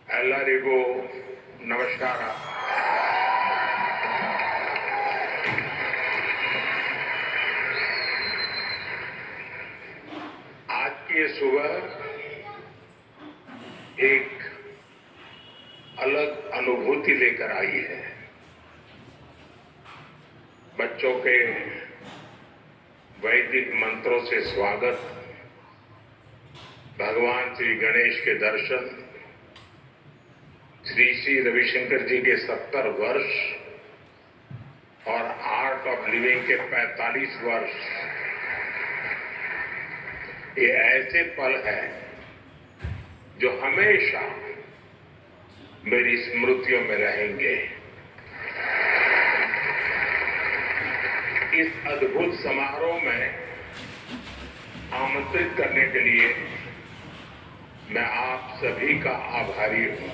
ಎಲ್ಲರಿಗೂ नमस्कार। आज की ये सुबह एक अलग अनुभूति लेकर आई है। बच्चों के वैदिक मंत्रों से स्वागत, भगवान श्री गणेश के दर्शन, श्री श्री रविशंकर जी के 70 वर्ष और आर्ट ऑफ लिविंग के 45 वर्ष, ये ऐसे पल हैं जो हमेशा मेरी स्मृतियों में रहेंगे। इस अद्भुत समारोह में आमंत्रित करने के लिए मैं आप सभी का आभारी हूं।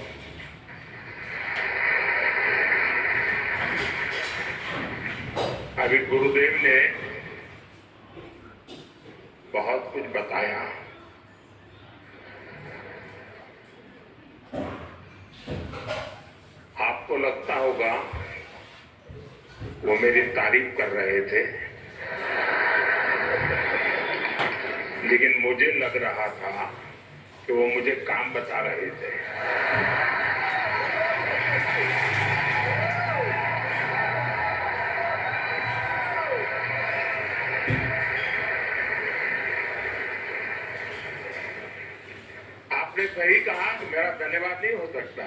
अभी गुरुदेव ने बहुत कुछ बताया। आपको लगता होगा वो मेरी तारीफ कर रहे थे, लेकिन मुझे लग रहा था कि वो मुझे काम बता रहे थे। आपने सही कहा कि मेरा धन्यवाद नहीं हो सकता।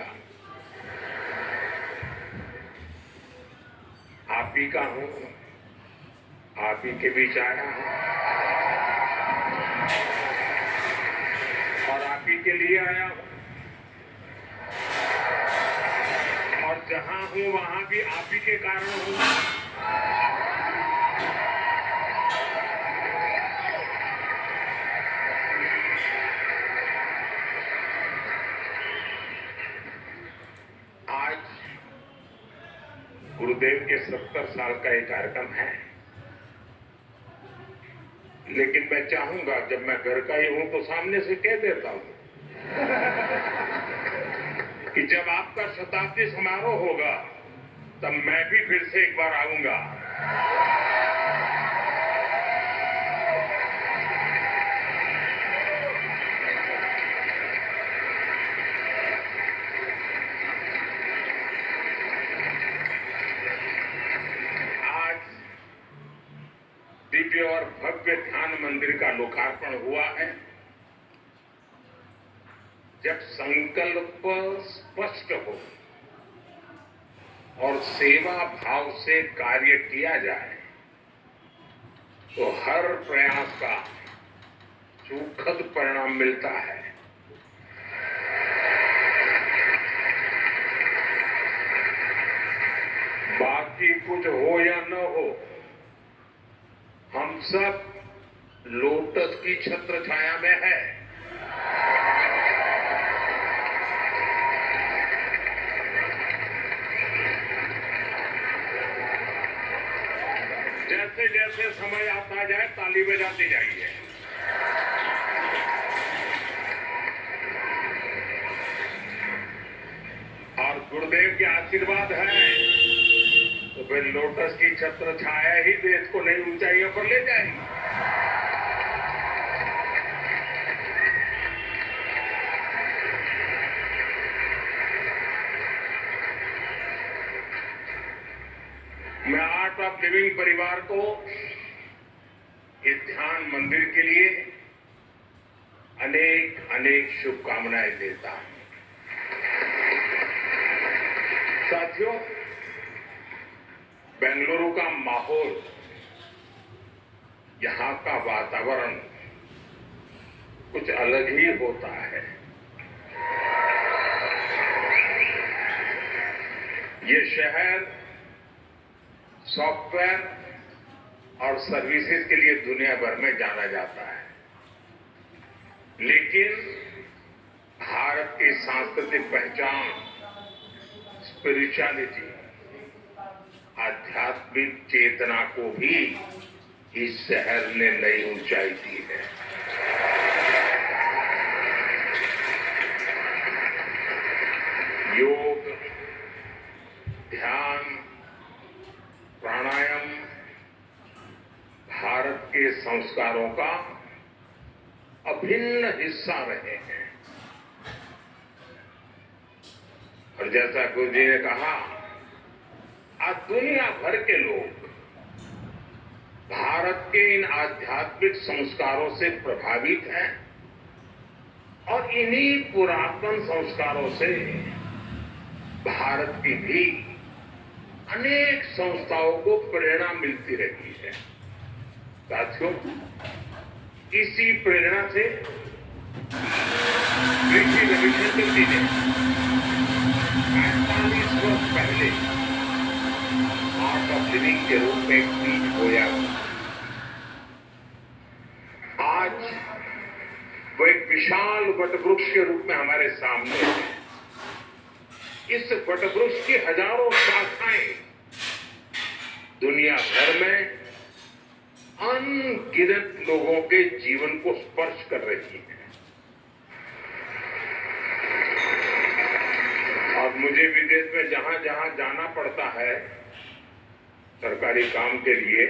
आप ही का हूं, आप ही के बीच आया हूं और आप ही के लिए आया हूं, और जहां हूं वहां भी आप ही के कारण हूं। आज गुरुदेव के 70 साल का एक कार्यक्रम है, लेकिन मैं चाहूंगा जब मैं घर का ही हूं तो सामने से कह देता हूं कि जब आपका शताब्दी समारोह होगा तब मैं भी फिर से एक बार आऊंगा। दिव्य और भव्य ध्यान मंदिर का लोकार्पण हुआ है। जब संकल्प स्पष्ट हो और सेवा भाव से कार्य किया जाए तो हर प्रयास का सुखद परिणाम मिलता है। बाकी कुछ हो या न हो, हम सब लोटस की छत्र छाया में है। जैसे जैसे समय आता जाए ताली बजाती जाइए। और गुरुदेव के आशीर्वाद है तो फिर लोटस की छत्र छाया ही देश को नई ऊंचाइयों पर ले जाएगी। मैं आर्ट ऑफ लिविंग परिवार को इस ध्यान मंदिर के लिए अनेक अनेक शुभकामनाएं देता हूं। साथियों, बेंगलुरु का माहौल, यहां का वातावरण कुछ अलग ही होता है। ये शहर सॉफ्टवेयर और सर्विसेज के लिए दुनिया भर में जाना जाता है, लेकिन भारत की सांस्कृतिक पहचान, स्पिरिचुअलिटी, आध्यात्मिक चेतना को भी इस शहर ने नई ऊंचाई दी है। योग, ध्यान, प्राणायाम भारत के संस्कारों का अभिन्न हिस्सा रहे हैं। और जैसा गुरु जी ने कहा, आज दुनिया भर के लोग भारत के इन आध्यात्मिक संस्कारों से प्रभावित हैं और इन्हीं पुरातन संस्कारों से भारत की भी अनेक संस्थाओं को प्रेरणा मिलती रहती है। साथियों, इसी प्रेरणा से ऋषि रविशंकर जी ने 45 वर्ष पहले आर्ट ऑफ लिविंग के रूप में एक बीज बोया। आज वो एक विशाल वटवृक्ष के रूप में हमारे सामने है। इस वटवृक्ष की हजारों शाखाएं दुनिया भर में अनगिनत लोगों के जीवन को स्पर्श कर रही है। और मुझे विदेश में जहां जहां जाना पड़ता है सरकारी काम के लिए,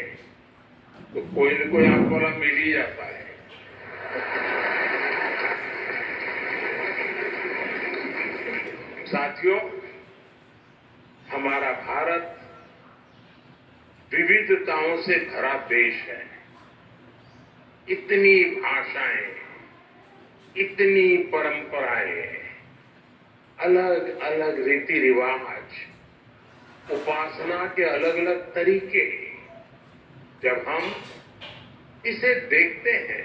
तो कोई न कोई आपको मिल ही जाता है। साथियों, हमारा भारत विविधताओं से भरा देश है। इतनी भाषाएं, इतनी परंपराएं, अलग अलग रीति रिवाज, उपासना के अलग अलग तरीके। जब हम इसे देखते हैं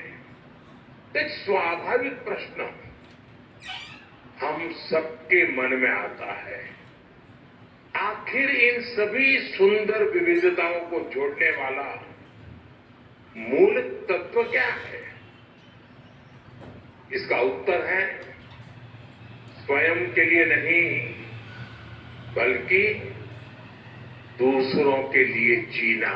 तो एक स्वाभाविक प्रश्न हम सबके मन में आता है, आखिर इन सभी सुंदर विविधताओं को जोड़ने वाला मूल तत्व क्या है? इसका उत्तर है स्वयं के लिए नहीं, बल्कि दूसरों के लिए जीना।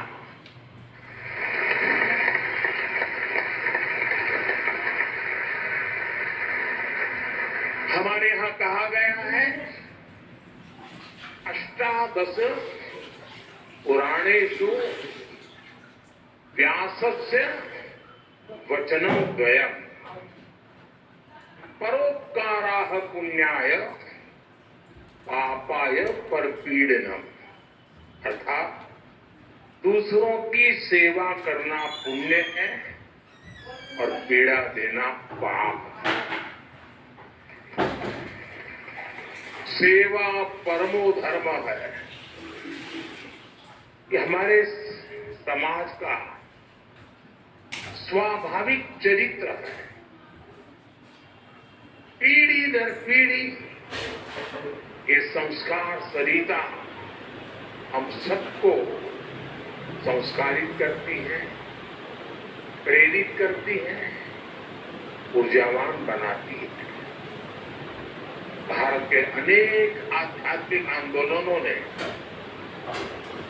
हमारे यहां कहा गया है, अष्टादश पुराणेषु व्यासस्य वचनं द्वयम् परोपकाराः पुण्याय पापाय परपीडनम्। अर्थात दूसरों की सेवा करना पुण्य है और पीड़ा देना पाप है। सेवा परमो धर्म है। ये हमारे समाज का स्वाभाविक चरित्र है। पीढ़ी दर पीढ़ी ये संस्कार सरिता हम सबको संस्कारित करती है, प्रेरित करती है, ऊर्जावान बनाती है। भारत के अनेक आध्यात्मिक आंदोलनों ने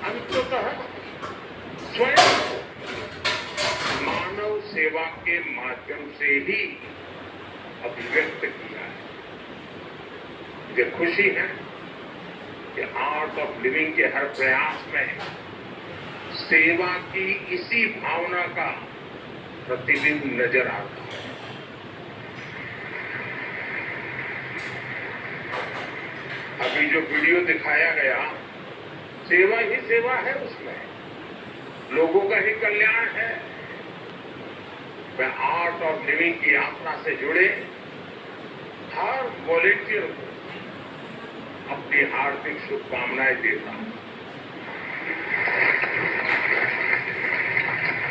अंततः स्वयं मानव सेवा के माध्यम से ही अभिव्यक्त किया है। मुझे खुशी है कि आर्ट ऑफ लिविंग के हर प्रयास में सेवा की इसी भावना का प्रतिबिंब नजर आता है। अभी जो वीडियो दिखाया गया, सेवा ही सेवा है, उसमें लोगों का ही कल्याण है। मैं आर्ट ऑफ लिविंग की यात्रा से जुड़े हर वॉलेंटियर को अपनी हार्दिक शुभकामनाएं देता हूं।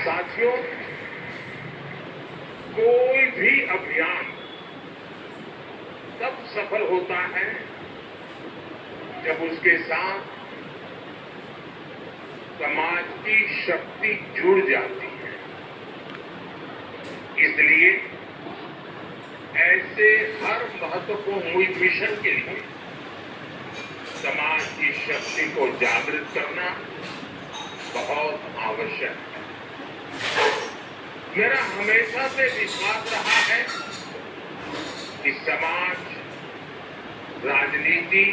साथियों, कोई भी अभियान तब सफल होता है जब उसके साथ समाज की शक्ति जुड़ जाती है। इसलिए ऐसे हर महत्वपूर्ण मिशन के लिए समाज की शक्ति को जागृत करना बहुत आवश्यक है। मेरा हमेशा से विश्वास रहा है कि समाज राजनीति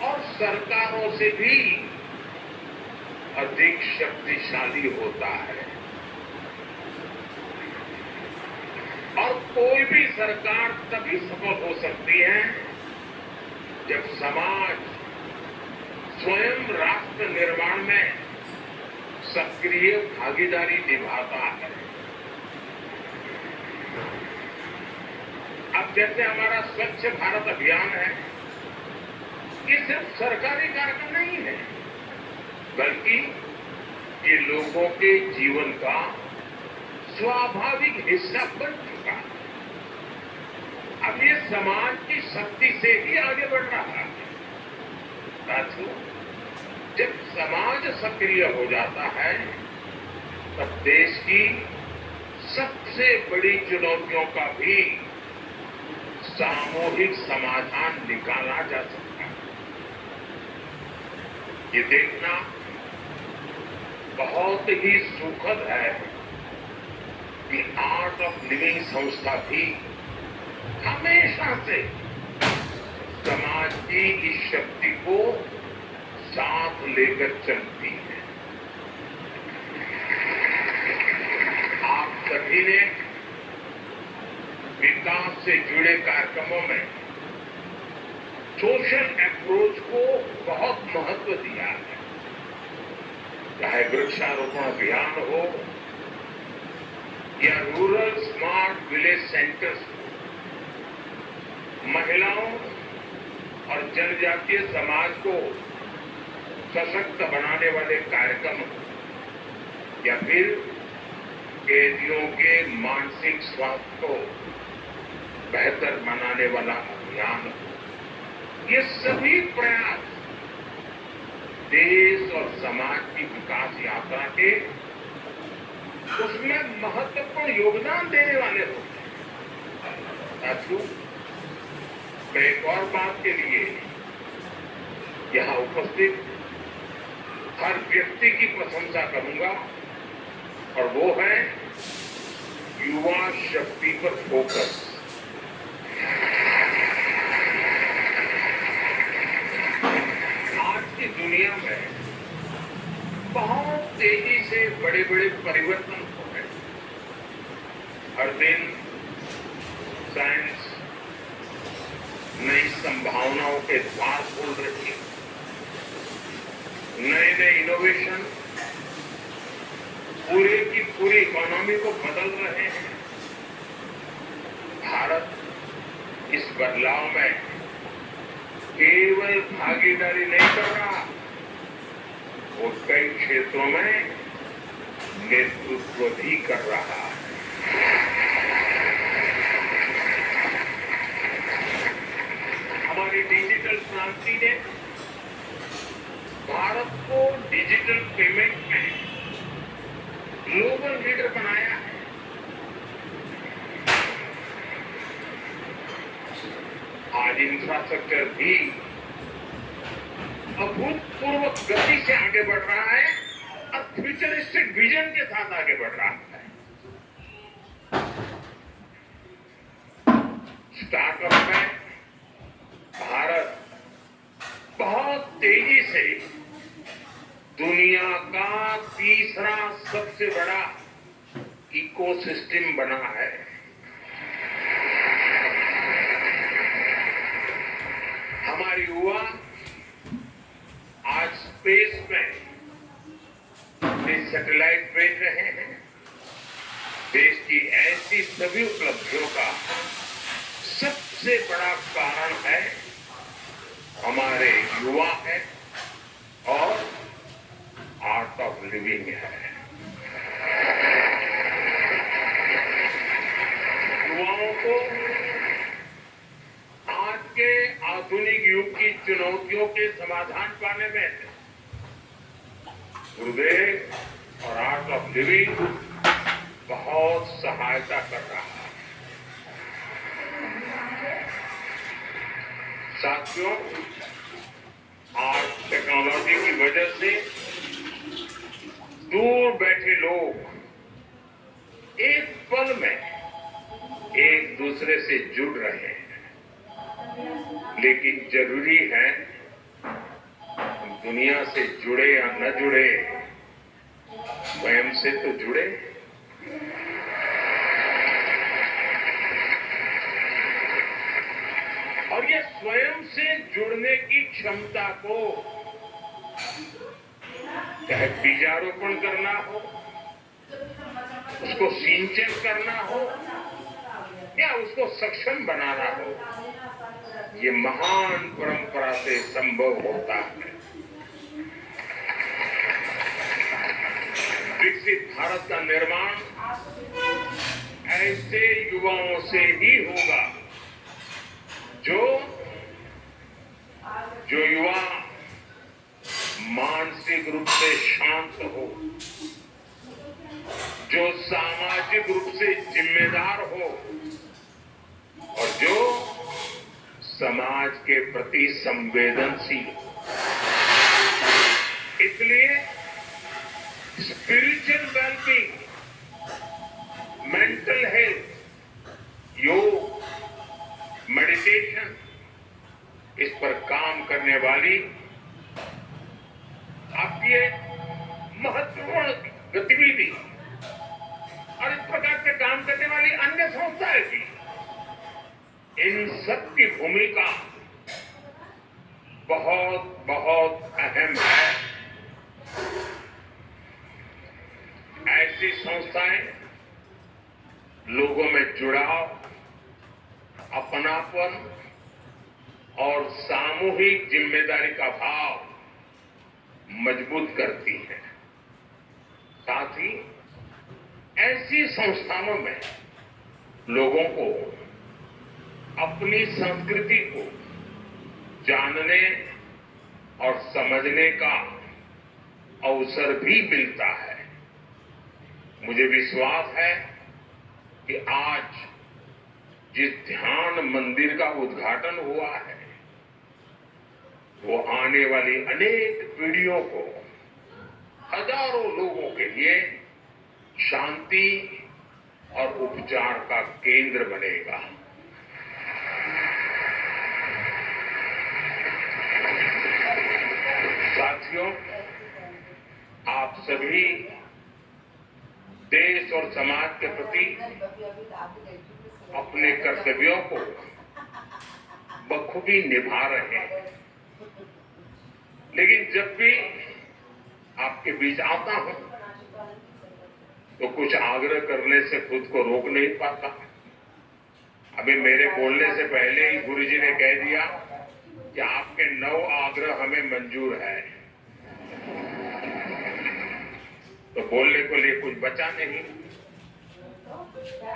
और सरकारों से भी अधिक शक्तिशाली होता है। और कोई भी सरकार तभी सफल हो सकती है जब समाज स्वयं राष्ट्र निर्माण में सक्रिय भागीदारी निभाता है। अब जैसे हमारा स्वच्छ भारत अभियान है, ये सिर्फ सरकारी कार्यक्रम नहीं है, बल्कि ये लोगों के जीवन का स्वाभाविक हिस्सा बन चुका है। अब ये समाज की शक्ति से ही आगे बढ़ रहा है। साथियों, जब समाज सक्रिय हो जाता है, तब देश की सबसे बड़ी चुनौतियों का भी सामूहिक समाधान निकाला जा सकता है। ये देखना बहुत ही सुखद है कि आर्ट ऑफ लिविंग संस्था भी हमेशा से समाज की इस शक्ति को साथ लेकर चलती है। आप सभी ने विकास से जुड़े कार्यक्रमों में सोशल अप्रोच को बहुत महत्व दिया है। चाहे वृक्षारोपण अभियान हो या रूरल स्मार्ट विलेज सेंटर्स हो, महिलाओं और जनजातीय समाज को सशक्त बनाने वाले कार्यक्रम या फिर कैदियों के मानसिक स्वास्थ्य को बेहतर बनाने वाला अभियान, ये सभी प्रयास देश और समाज की विकास यात्रा के उसमें महत्वपूर्ण योगदान देने वाले होते हैं। साथियों, मैं एक और बात के लिए यहां उपस्थित हर व्यक्ति की प्रशंसा करूंगा, और वो है युवा शक्ति पर फोकस। आज की दुनिया में बहुत तेजी से बड़े बड़े परिवर्तन हो रहे हैं। हर दिन साइंस नई संभावनाओं के द्वार खोल रही है। नए नए इनोवेशन पूरे की पूरी इकोनॉमी को बदल रहे हैं। भारत इस बदलाव में केवल भागीदारी नहीं कर रहा, वो कई क्षेत्रों में नेतृत्व भी कर रहा है। हमारी डिजिटल क्रांति ने भारत को डिजिटल पेमेंट में ग्लोबल लीडर बनाया है। आज इंफ्रास्ट्रक्चर भी अभूतपूर्व गति से आगे बढ़ रहा है और फ्यूचरिस्टिक विजन के साथ आगे बढ़ रहा है। स्टार्टअप में भारत बहुत तेजी से दुनिया का तीसरा सबसे बड़ा इकोसिस्टम बना है। हमारे युवा आज स्पेस में अपने सैटेलाइट भेज रहे हैं। देश की ऐसी सभी उपलब्धियों का सबसे बड़ा कारण है हमारे युवा है और आर्ट ऑफ लिविंग है। युवाओं को आज के आधुनिक युग की चुनौतियों के समाधान पाने में गुरुदेव और आर्ट ऑफ लिविंग बहुत सहायता कर रहा है। साथियों, आज टेक्नोलॉजी की वजह से दूर बैठे लोग एक पल में एक दूसरे से जुड़ रहे हैं। लेकिन जरूरी है दुनिया से जुड़े या न जुड़े, स्वयं से तो जुड़े। और ये स्वयं से जुड़ने की क्षमता को चाहे बीजारोपण करना हो, उसको सिंचन करना हो या उसको सक्षम बनाना हो, ये महान परंपरा से संभव होता है। विकसित भारत का निर्माण ऐसे युवाओं से ही होगा जो युवा मानसिक रूप से शांत हो, जो सामाजिक रूप से जिम्मेदार हो और जो समाज के प्रति संवेदनशील हो। इसलिए स्पिरिचुअल वेलबींग, मेंटल हेल्थ, योग, मेडिटेशन, इस पर काम करने वाली आपकी एक महत्वपूर्ण गतिविधि और इस प्रकार से काम करने वाली अन्य संस्थाएं भी, इन सब की भूमिका बहुत बहुत अहम है। ऐसी संस्थाएं लोगों में जुड़ाव, अपनापन और सामूहिक जिम्मेदारी का भाव मजबूत करती हैं। साथ ही ऐसी संस्थानों में लोगों को अपनी संस्कृति को जानने और समझने का अवसर भी मिलता है। मुझे विश्वास है कि आज जिस ध्यान मंदिर का उद्घाटन हुआ है, वो आने वाली अनेक पीढ़ियों को, हजारों लोगों के लिए शांति और उपचार का केंद्र बनेगा। साथियों, आप सभी देश और समाज के प्रति अपने कर्तव्यों को बखूबी निभा रहे हैं, लेकिन जब भी आपके बीच आता हूं तो कुछ आग्रह करने से खुद को रोक नहीं पाता। अभी मेरे बोलने से पहले ही गुरुजी ने कह दिया कि आपके 9 आग्रह हमें मंजूर है, तो बोलने को लिए कुछ बचा नहीं,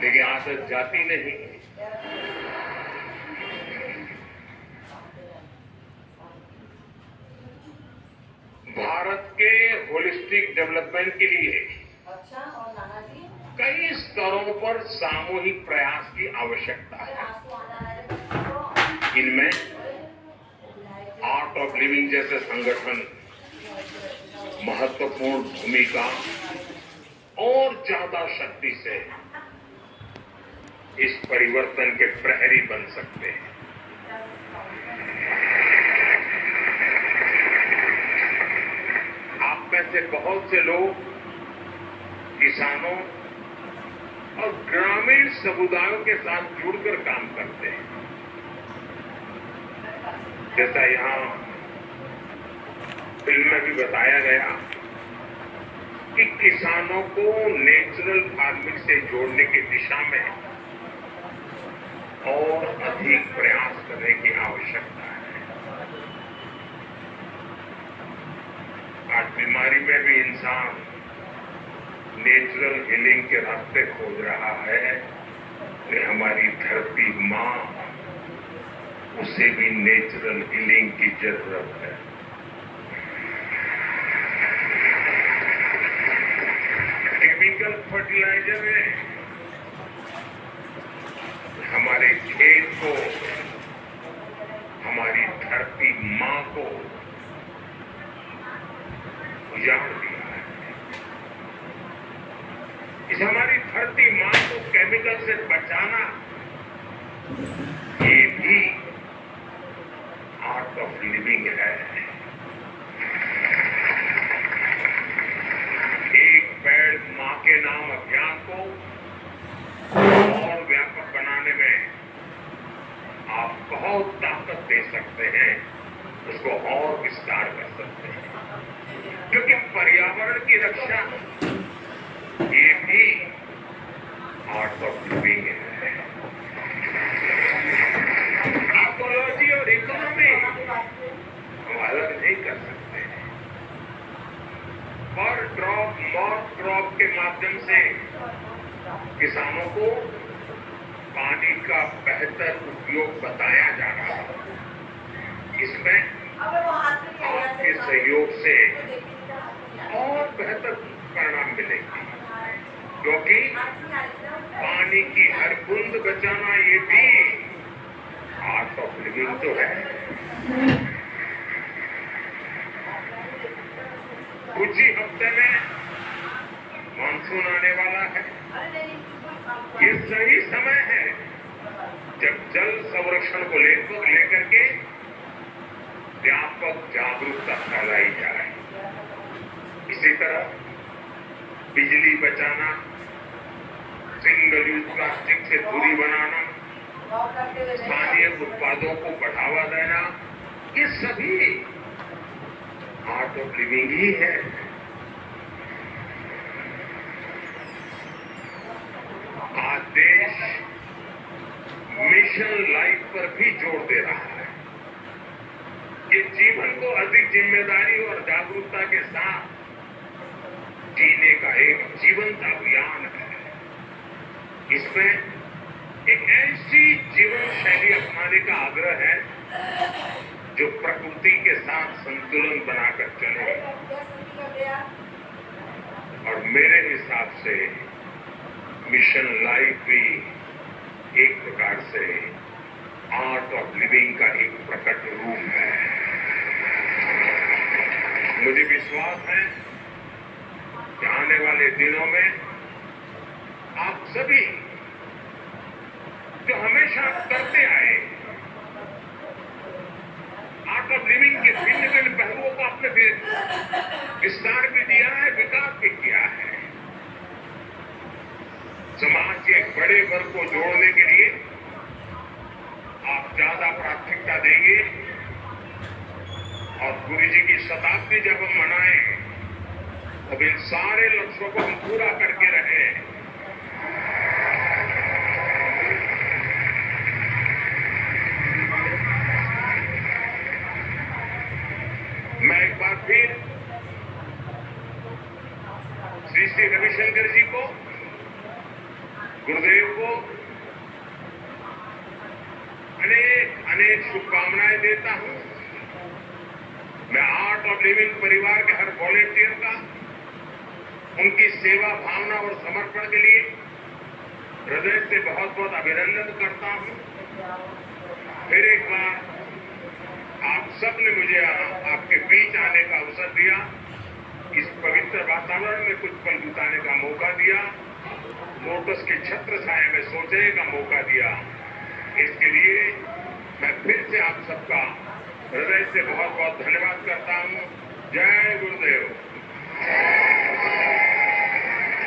लेकिन आदत जाती नहीं। भारत के होलिस्टिक डेवलपमेंट के लिए कई स्तरों पर सामूहिक प्रयास की आवश्यकता है। इनमें आर्ट ऑफ लिविंग जैसे संगठन महत्वपूर्ण भूमिका और ज्यादा शक्ति से इस परिवर्तन के प्रहरी बन सकते हैं। आप में से बहुत से लोग किसानों और ग्रामीण समुदायों के साथ जुड़कर काम करते हैं। जैसा यहां फिल्म में भी बताया गया कि किसानों को नेचुरल फार्मिंग से जोड़ने की दिशा में और अधिक प्रयास करने की आवश्यकता है। आज बीमारी में भी इंसान नेचुरल हीलिंग के रास्ते खोज रहा है कि हमारी धरती माँ, उसे भी नेचुरल हीलिंग की जरूरत है। केमिकल फर्टिलाइजर में हमारे खेत को, हमारी धरती माँ को उजाड़ दिया है। इस हमारी धरती माँ को केमिकल से बचाना, ये भी और ताकत दे सकते हैं, उसको और विस्तार कर सकते हैं। क्योंकि पर्यावरण की रक्षा ये भी आर्ट ऑफ लिविंग है। इकोलॉजी और इकोनॉमी को अलग नहीं कर सकते। पर ड्रॉप मॉक ड्रॉप के माध्यम से किसानों को पानी का बेहतर उपयोग बताया जा रहा है। इसमें आपके सहयोग से और बेहतर परिणाम मिलेंगे, क्योंकि पानी की हर बूंद बचाना ये भी आर्ट ऑफ लिविंग तो है। कुछ ही हफ्ते में मानसून आने वाला है। ये सही समय है जब जल संरक्षण को लेकर के व्यापक जागरूकता फैलाई जाए। इसी तरह बिजली बचाना, सिंगल यूज प्लास्टिक से दूरी बनाना, स्थानीय उत्पादों को बढ़ावा देना, ये सभी आर्ट ऑफ लिविंग ही है। आज देश मिशन लाइफ पर भी जोर दे रहा है। ये जीवन को अधिक जिम्मेदारी और जागरूकता के साथ जीने का एक जीवंत अभियान है। इसमें एक ऐसी जीवन शैली अपनाने का आग्रह है जो प्रकृति के साथ संतुलन बनाकर चले। और मेरे हिसाब से मिशन लाइफ भी एक प्रकार से आर्ट ऑफ लिविंग का एक प्रकट रूप है। मुझे विश्वास है कि आने वाले दिनों में आप सभी जो हमेशा करते आए, आर्ट ऑफ लिविंग के भिन्न भिन्न पहलुओं को आपने विस्तार भी दिया है, विकास भी किया है। समाज के एक बड़े वर्ग को जोड़ने के लिए आप ज्यादा प्राथमिकता देंगे और गुरु जी की शताब्दी जब हम मनाएं तब इन सारे लक्ष्यों को हम पूरा करके रहें। मैं एक बार फिर श्री श्री रविशंकर जी को, गुरुदेव को अनेक अनेक शुभकामनाएं देता हूं। मैं आर्ट ऑफ लिविंग परिवार के हर वॉलेंटियर का उनकी सेवा भावना और समर्पण के लिए हृदय से बहुत बहुत अभिनंदन करता हूं। फिर एक बार आप सब ने मुझे आपके बीच आने का अवसर दिया, इस पवित्र वातावरण में कुछ पल बिताने का मौका दिया, लोटस के छत्र छाया में सोचने का मौका दिया। इसके लिए मैं फिर से आप सबका हृदय से बहुत बहुत धन्यवाद करता हूं। जय गुरुदेव।